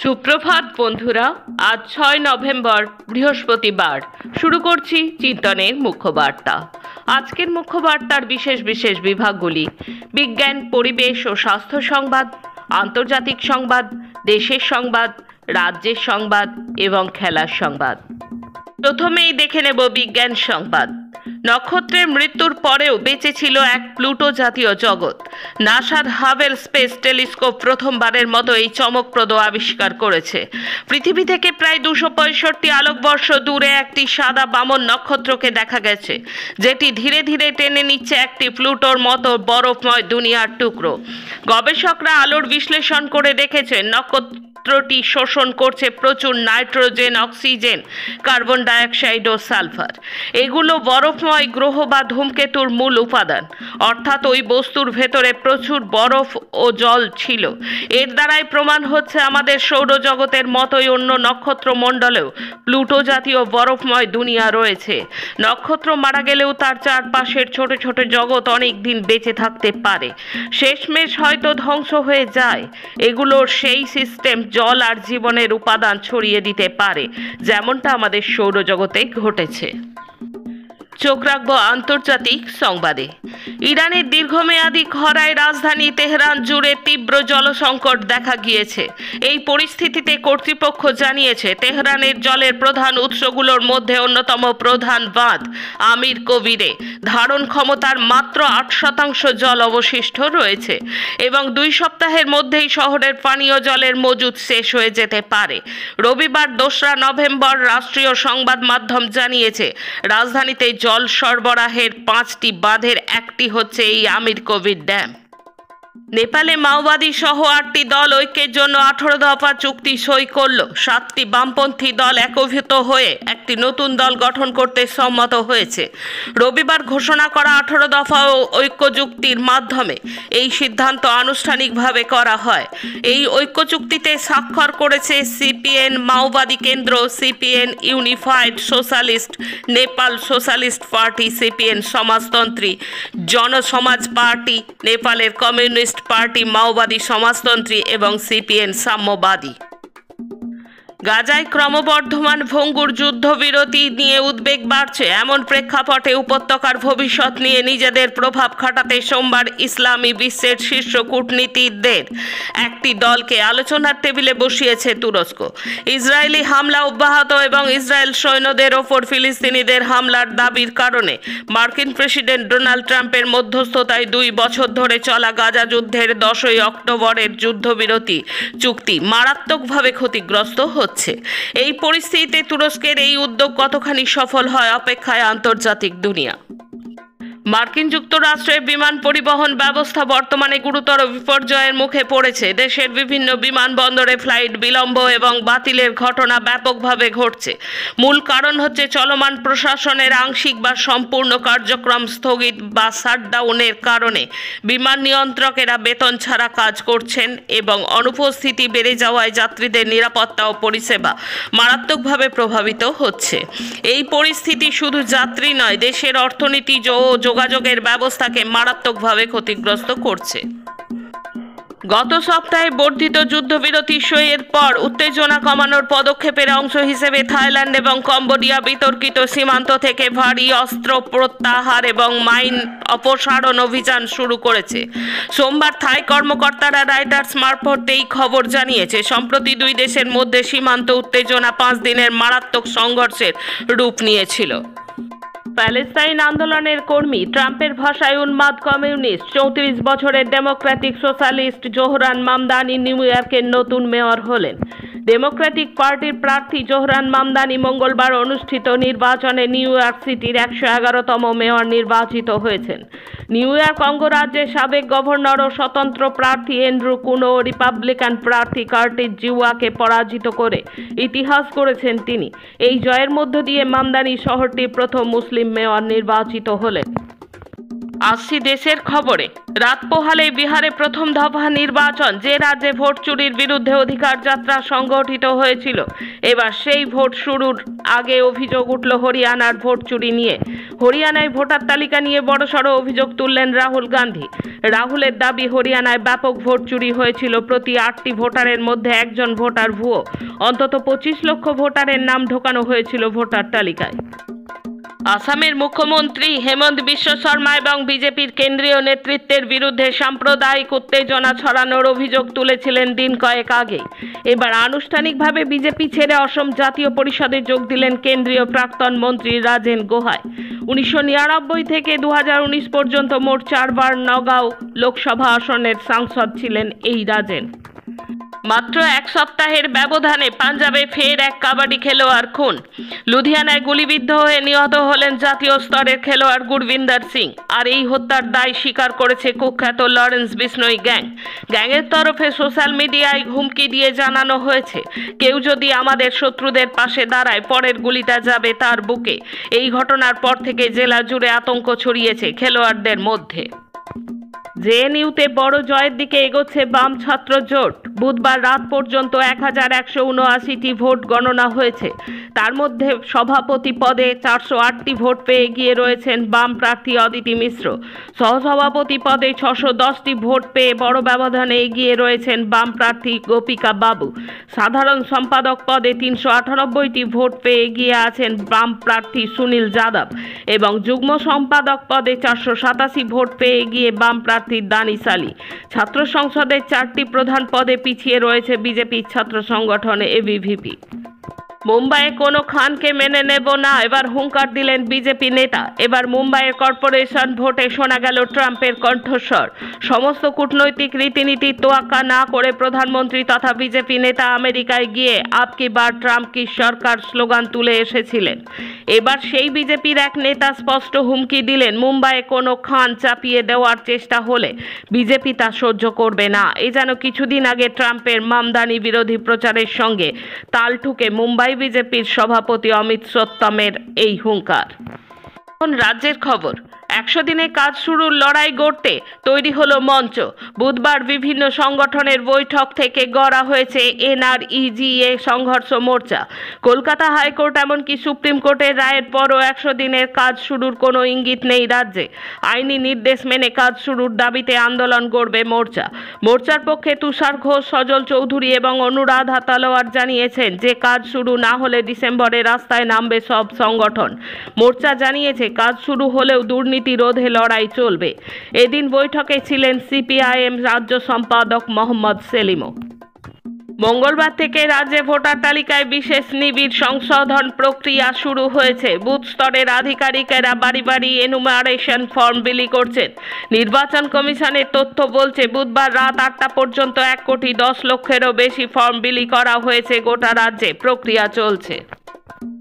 সুপ্রভাত বন্ধুরা, আজ 6 নভেম্বর বৃহস্পতিবার। শুরু করছি চিন্তনের মুখ্য বার্তা। আজকের মুখ্য বার্তার বিশেষ বিশেষ বিভাগগুলি: বিজ্ঞান, পরিবেশ ও স্বাস্থ্য সংবাদ, আন্তর্জাতিক সংবাদ, দেশের সংবাদ, রাজ্যের সংবাদ এবং খেলার সংবাদ। প্রথমেই দেখে নেব বিজ্ঞান সংবাদ। নক্ষত্রের মৃত্যুর পরেও বেঁচে ছিল এক প্লুটো জাতীয় জগৎ। নাসার হাবেল স্পেস টেলিস্কোপ প্রথমবারের মতো এই চমকপ্রদ আবিষ্কার করেছে। পৃথিবী থেকে প্রায় 265 আলোকবর্ষ দূরে একটি সাদা বামন নক্ষত্রকে দেখা গেছে, যেটি ধীরে ধীরে টেনে নিচ্ছে একটি প্লুটোর মতো বরফময় দুনিয়ার টুকরো। গবেষকরা আলোর বিশ্লেষণ করে দেখেছেন নক্ষত্রটি শোষণ করছে প্রচুর নাইট্রোজেন, অক্সিজেন, কার্বন ডাইঅক্সাইড ও সালফার। এগুলো বরফময় গ্রহ বা ধূমকেতুর মূল উপাদান, অর্থাৎ ওই বস্তুর ভেতরে প্রচুর বরফ ও জল ছিল। এর দ্বারাই প্রমাণ হচ্ছে আমাদের সৌরজগতের মতোই অন্য নক্ষত্রমণ্ডলেও প্লুটো জাতীয় বরফময় দুনিয়া রয়েছে। নক্ষত্র মারা গেলেও তার চারপাশের ছোট ছোট জগৎ অনেক দিন বেঁচে থাকতে পারে, শেষমেশ হয়তো ধ্বংস হয়ে যায়। এগুলোর সেই সিস্টেম জল আর জীবনের উপাদান ছড়িয়ে দিতে পারে, যেমনটা আমাদের সৌরজগতে ঘটেছে। চোখ রাখবো আন্তর্জাতিক সংবাদে। ইরানের দীর্ঘমেয়াদী খরায় রাজধানী তেহরান জুড়ে তীব্র জলসংকট দেখা গিয়েছে। এই পরিস্থিতিতে কর্তৃপক্ষ জানিয়েছে, তেহরানের জলের প্রধান উৎসগুলোর মধ্যে অন্যতম প্রধান বাঁধ আমির কবিরে ধারণ ক্ষমতার মাত্র 8% জল অবশিষ্ট রয়েছে এবং 2 সপ্তাহের মধ্যেই শহরের পানীয় জলের মজুদ শেষ হয়ে যেতে পারে। রবিবার 2 নভেম্বর রাষ্ট্রীয় সংবাদ মাধ্যম জানিয়েছে, রাজধানীতে জল সরবরাহের 5টি বাঁধের একটি হচ্ছে এই আমির কবির ড্যাম। নেপালে মাওবাদী সহ 8টি দল ঐক্যের জন্য 18 দফা চুক্তি সই করল। 7টি বামপন্থী দল একীভূত হয়ে একটি নতুন দল গঠন করতে সম্মত হয়েছে। রবিবার ঘোষণা করা 18 দফা ঐক্য চুক্তির মাধ্যমে এই সিদ্ধান্ত আনুষ্ঠানিকভাবে করা হয়। এই ঐক্য চুক্তিতে স্বাক্ষর করেছে সিপিএন মাওবাদী কেন্দ্র, CPN unified socialist, Nepal socialist party, CPN সমাজতন্ত্রী জনসমাজ পার্টি, নেপালের কমিউনিস্ট পার্টি, মাওবাদী সমাজতন্ত্রী এবং সিপিএন সাম্যবাদী। গাজায় ক্রমবর্ধমান ভঙ্গুর যুদ্ধবিরতি নিয়ে উদ্বেগ বাড়ছে। এমন প্রেক্ষাপটে উপত্যকার ভবিষ্যৎ নিয়ে নিজেদের প্রভাব খাটাতে সোমবার ইসলামী বিশ্বের শীর্ষ কূটনীতিকদের একটি দলকে আলোচনার টেবিলে বসিয়েছে তুরস্ক। ইসরায়েলি হামলা অব্যাহত এবং ইসরায়েল সৈন্যদের ওপর ফিলিস্তিনিদের হামলার দাবির কারণে মার্কিন প্রেসিডেন্ট ডোনাল্ড ট্রাম্পের মধ্যস্থতায় 2 বছর ধরে চলা গাজা যুদ্ধের 10 অক্টোবরের যুদ্ধবিরতি চুক্তি মারাত্মকভাবে ক্ষতিগ্রস্ত হচ্ছে। এই পরিস্থিতিতে তুরস্কের এই উদ্যোগ কতখানি সফল হয় অপেক্ষায় আন্তর্জাতিক দুনিয়া। মার্কিন যুক্তরাষ্ট্রের বিমান পরিবহন ব্যবস্থা বর্তমানে গুরুতর বিপর্যয়ের মুখে পড়েছে। দেশের বিভিন্ন বিমানবন্দরে ফ্লাইট বিলম্ব এবং বাতিলের ঘটনা ব্যাপকভাবে ঘটছে। মূল কারণ হচ্ছে চলমান প্রশাসনের আংশিক বা সম্পূর্ণ কার্যক্রম স্থগিত বা শাটডাউনের কারণে বিমান নিয়ন্ত্রকেরা বেতন ছাড়া কাজ করছেন এবং অনুপস্থিতি বেড়ে যাওয়ায় যাত্রীদের নিরাপত্তা ও পরিষেবা মারাত্মকভাবে প্রভাবিত হচ্ছে। এই পরিস্থিতি শুধু যাত্রী নয়, দেশের অর্থনীতি ও যোগাযোগের ব্যবস্থাকে মারাত্মকভাবে ক্ষতিগ্রস্ত করছে। গত সপ্তাহে বর্ধিত যুদ্ধবিরতি সইয়ের পর উত্তেজনা কমানোর পদক্ষেপের অংশ হিসেবে থাইল্যান্ড এবং কম্বোডিয়া বিতর্কিত সীমান্ত থেকে ভারী অস্ত্র প্রত্যাহার এবং মাইন অপসারণ অভিযান শুরু করেছে। সোমবার থাই কর্মকর্তারা রাইটার্স মারফত এই খবর জানিয়েছে। সম্প্রতি 2 দেশের মধ্যে সীমান্ত উত্তেজনা 5 দিনের মারাত্মক সংঘর্ষের রূপ নিয়েছিল। প্যালেস্তাইন আন্দোলনের কর্মী, ট্রাম্পের ভাষায় উন্মাদ কমিউনিস্ট, 34 বছরের Democratic socialist Zohran Mamdani new ইয়র্কের নতুন মেয়র হলেন। ডেমোক্রেটিক পার্টির প্রার্থী জোহরান মামদানি মঙ্গলবার অনুষ্ঠিত নির্বাচনে নিউ ইয়র্ক সিটির 111তম মেয়র নির্বাচিত হয়েছেন। নিউ ইয়র্ক অঙ্গরাজ্যের সাবেক গভর্নর ও স্বতন্ত্র প্রার্থী অ্যান্ড্রু কুনো ও রিপাবলিকান প্রার্থী কার্টিস জিওয়াকে পরাজিত করে ইতিহাস করেছেন তিনি। এই জয়ের মধ্য দিয়ে মামদানি শহরটির প্রথম মুসলিম মেয়র নির্বাচিত হলেন। আসছি দেশের খবরে। রাত পোহালে বিহারে প্রথম দফা নির্বাচন, যে রাজ্যে ভোট চুরির বিরুদ্ধে অধিকার যাত্রা সংগঠিত হয়েছিল, এবার সেই ভোট শুরুর আগে অভিযোগ উঠল হরিয়ানার ভোট চুরি নিয়ে। হরিয়ানায় ভোটার তালিকা নিয়ে বড়সড় অভিযোগ তুললেন রাহুল গান্ধী। রাহুলের দাবি, হরিয়ানায় ব্যাপক ভোট চুরি হয়েছিল। প্রতি 8টি ভোটারের মধ্যে একজন ভোটার ভুয়ো। অন্তত 25 লক্ষ ভোটারের নাম ঢোকানো হয়েছিল ভোটার তালিকায়। আসামের মুখ্যমন্ত্রী হেমন্ত বিশ্ব শর্মা এবং বিজেপির কেন্দ্রীয় নেতৃত্বের বিরুদ্ধে সাম্প্রদায়িক উত্তেজনা ছড়ানোর অভিযোগ তুলেছিলেন দিন কয়েক আগে। এবার আনুষ্ঠানিকভাবে বিজেপি ছেড়ে অসম জাতীয় পরিষদে যোগ দিলেন কেন্দ্রীয় প্রাক্তন মন্ত্রী রাজেন গোহাই। 1999 থেকে 2019 পর্যন্ত মোট 4 বার নগাঁও লোকসভা আসনের সাংসদ ছিলেন এই রাজেন। মাত্র এক সপ্তাহের ব্যবধানে পাঞ্জাবে ফের এক কাবাডি খেলোয়াড় খুন। লুধিয়ানায় গুলিবিদ্ধ হয়ে নিহত হলেন জাতীয় স্তরের খেলোয়াড় গুরবিন্দর সিং। আর এই হত্যার দায় স্বীকার করেছে কুখ্যাত লরেন্স বিষ্ণোই গ্যাং। গ্যাংয়ের তরফে সোশ্যাল মিডিয়ায় হুমকি দিয়ে জানানো হয়েছে, কেউ যদি আমাদের শত্রুদের পাশে দাঁড়ায়, পরের গুলিটা যাবে তার বুকে। এই ঘটনার পর থেকে জেলা জুড়ে আতঙ্ক ছড়িয়েছে খেলোয়াড়দের মধ্যে। জেএনইউতে বড় জয়ের দিকে এগোচ্ছে বাম ছাত্র জোট। বুধবার রাত পর্যন্ত 1179টি ভোট গণনা হয়েছে। তার মধ্যে সভাপতি পদে 408টি ভোট পেয়ে এগিয়ে রয়েছেন বাম প্রার্থী অদিতি মিশ্র। সহসভাপতি পদে 610টি ভোট পেয়ে বড় ব্যবধানে এগিয়ে রয়েছেন বাম প্রার্থী গোপিকা বাবু। সাধারণ সম্পাদক পদে 398টি ভোট পেয়ে এগিয়ে আছেন বাম প্রার্থী সুনীল যাদব এবং যুগ্ম সম্পাদক পদে 487 ভোট পেয়ে এগিয়ে বাম প্রার্থী দানিশ আলী। ছাত্র সংসদের 4টি প্রধান পদে পিছিয়ে রয়েছে বিজেপির ছাত্র সংগঠন এবিভিপি। মুম্বাইয়ে কোনো খানকে মেনে নেব না, এবার হুঙ্কার দিলেন বিজেপি নেতা। এবার মুম্বাইয়ের কর্পোরেশন ভোটে শোনা গেল ট্রাম্পের কণ্ঠস্বর। সমস্ত কূটনৈতিক রীতিনীতি তোয়াক্কা না করে প্রধানমন্ত্রী তথা বিজেপি নেতা আমেরিকায় গিয়ে আপকি বার ট্রাম্প কি সরকার স্লোগান তুলে এসেছিলেন। এবার সেই বিজেপির এক নেতা স্পষ্ট হুমকি দিলেন, মুম্বাইয়ে কোনো খান চাপিয়ে দেওয়ার চেষ্টা হলে বিজেপি তা সহ্য করবে না। এই যেন কিছুদিন আগে ট্রাম্পের মামদানি বিরোধী প্রচারের সঙ্গে তাল ঠুকে মুম্বাই বিজেপির সভাপতি অমিত সত্তমের এই হুঙ্কার। এখন রাজ্যের খবর। 100 দিনে কাজ শুরুর লড়াই গড়তে তৈরি হলো মঞ্চ। বুধবার বিভিন্ন সংগঠনের বৈঠক থেকে গড়া হয়েছে NREGA সংঘর্ষ মোর্চা। কলকাতা হাইকোর্ট এমনকি সুপ্রিম কোর্টের রায়ের পরও 100 দিনের কাজ শুরুর কোনো ইঙ্গিত নেই রাজ্যে। আইনি নির্দেশ মেনে কাজ শুরুর দাবিতে আন্দোলন গড়বে মোর্চা। মোর্চার পক্ষে তুষার ঘোষ, সজল চৌধুরী এবং অনুরাধা তলোয়ার জানিয়েছেন যে কাজ শুরু না হলে ডিসেম্বরে রাস্তায় নামবে সব সংগঠন। মোর্চা জানিয়েছে, কাজ শুরু হলেও দুর্নীতি রোধে লড়াই চলবে। এদিন বৈঠকে ছিলেন CPIM রাজ্য সম্পাদক মোহাম্মদ সেলিমও। মঙ্গলবার থেকে রাজ্যে ভোটার তালিকায় বিশেষ নিবিড় সংশোধন প্রক্রিয়া শুরু হয়েছে। বুথ স্তরের আধিকারিকেরা বাড়ি বাড়ি এনুমারেশন ফর্ম বিলি করছেন। নির্বাচন কমিশনের তথ্য বলছে, বুধবার রাত 8টা পর্যন্ত 1,10,00,000-এরও বেশি ফর্ম বিলি করা হয়েছে গোটা রাজ্যে। প্রক্রিয়া চলছে।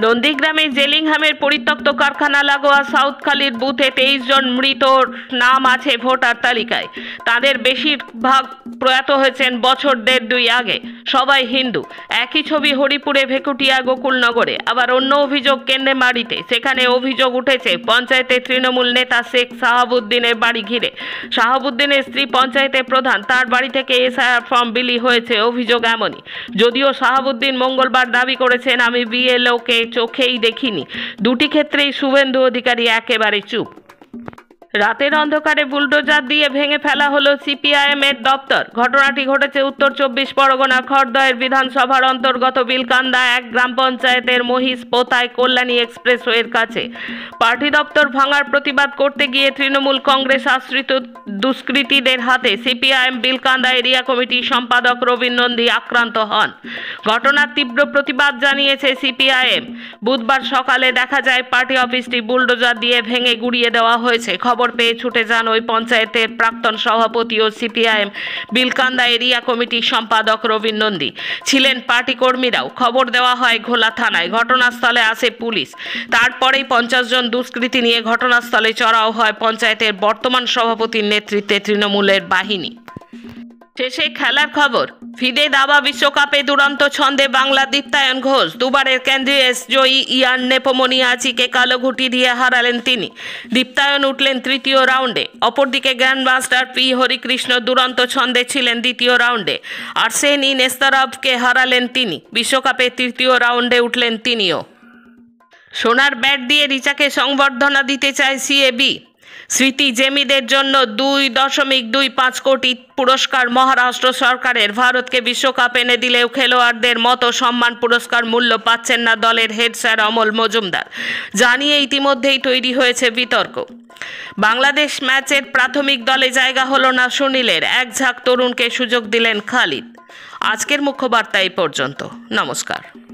নন্দীগ্রামে জেলিংহামের পরিত্যক্ত কারখানা লাগোয়া সাউথখালীর বুথে 23 জন মৃতর নাম আছে ভোটার তালিকায়। তাদের বেশিরভাগ প্রয়াত হয়েছেন বছর 1.5-2 আগে। সবাই হিন্দু। একই ছবি হরিপুরে, ভেকুটিয়া, গোকুলনগরে। আবার অন্য অভিযোগ কেন্দ্রেমারিতে। সেখানে অভিযোগ উঠেছে পঞ্চায়েতের তৃণমূল নেতা শেখ শাহাবুদ্দিনের বাড়ি ঘিরে। শাহাবুদ্দিনের স্ত্রী পঞ্চায়েতের প্রধান, তার বাড়ি থেকে SIR ফর্ম বিলি হয়েছে। অভিযোগ এমনই। যদিও শাহাবুদ্দিন মঙ্গলবার দাবি করেছেন, আমি BLO-কে চোখেই দেখিনি। দুটি ক্ষেত্রেই শুভেন্দু অধিকারী একেবারে চুপ। রাতের অন্ধকারে বুলডোজার দিয়ে ভেঙে ফেলা হলো CPIM-এর দপ্তর। ঘটনাটি ঘটেছে উত্তর 24 পরগনা খড়দহের বিধানসভার অন্তর্গত বিলকান্দা 1 গ্রাম পঞ্চায়েতের মহিষ পোতায় কল্যাণী এক্সপ্রেসওয়ের কাছে। পার্টি দপ্তর ভাঙার প্রতিবাদ করতে গিয়ে তৃণমূল কংগ্রেস আশ্রিত দুষ্কৃতীদের হাতে CPIM বিলকান্দা এরিয়া কমিটির সম্পাদক রবীন নন্দী আক্রান্ত হন। ঘটনার তীব্র প্রতিবাদ জানিয়েছে CPIM। বুধবার সকালে দেখা যায় পার্টি অফিসটি বুলডোজার দিয়ে ভেঙে গুড়িয়ে দেওয়া হয়েছে। খবর পেয়ে ছুটে যান ওই পঞ্চায়েতের প্রাক্তন সভাপতি ও CPIM বিলকান্দা এরিয়া কমিটির সম্পাদক রবীন নন্দী। ছিলেন পার্টি কর্মীরাও। খবর দেওয়া হয় ঘোলা থানায়। ঘটনাস্থলে আসে পুলিশ। তারপরেই 50 জন দুষ্কৃতী নিয়ে ঘটনাস্থলে চড়াও হয় পঞ্চায়েতের বর্তমান সভাপতির নেতৃত্বে তৃণমূলের বাহিনী। শেষে খেলার খবর। ফিদে দাবা বিশ্বকাপে দুরন্ত ছন্দে বাংলা দীপ্তায়ন ঘোষ। দুবারের কেন্দ্রীয় জয়ী ইয়ান নেপোমনিয়াচিকে কালো ঘুঁটি দিয়ে হারালেন তিনি। দীপ্তায়ন উঠলেন তৃতীয় রাউন্ডে। অপরদিকে গ্র্যান্ডমাস্টার পি হরিকৃষ্ণ দুরন্ত ছন্দে ছিলেন দ্বিতীয় রাউন্ডে। আর্সেনি নেস্তরাভকে হারালেন তিনি। বিশ্বকাপে তৃতীয় রাউন্ডে উঠলেন তিনিও। সোনার ব্যাট দিয়ে রিচাকে সংবর্ধনা দিতে চায় সিএবি। স্মৃতি জেমিদের জন্য 2.25 কোটি পুরস্কার মহারাষ্ট্র সরকারের। ভারতকে বিশ্বকাপ এনে দিলেও খেলোয়াড়দের মতো সম্মান পুরস্কার মূল্য পাচ্ছেন না দলের হেড স্যার অমল মজুমদার। জানিয়ে ইতিমধ্যেই তৈরি হয়েছে বিতর্ক। বাংলাদেশ ম্যাচের প্রাথমিক দলে জায়গা হলো না সুনীলের। এক ঝাঁক তরুণকে সুযোগ দিলেন খালিদ। আজকের মুখ্য বার্তা এই পর্যন্ত। নমস্কার।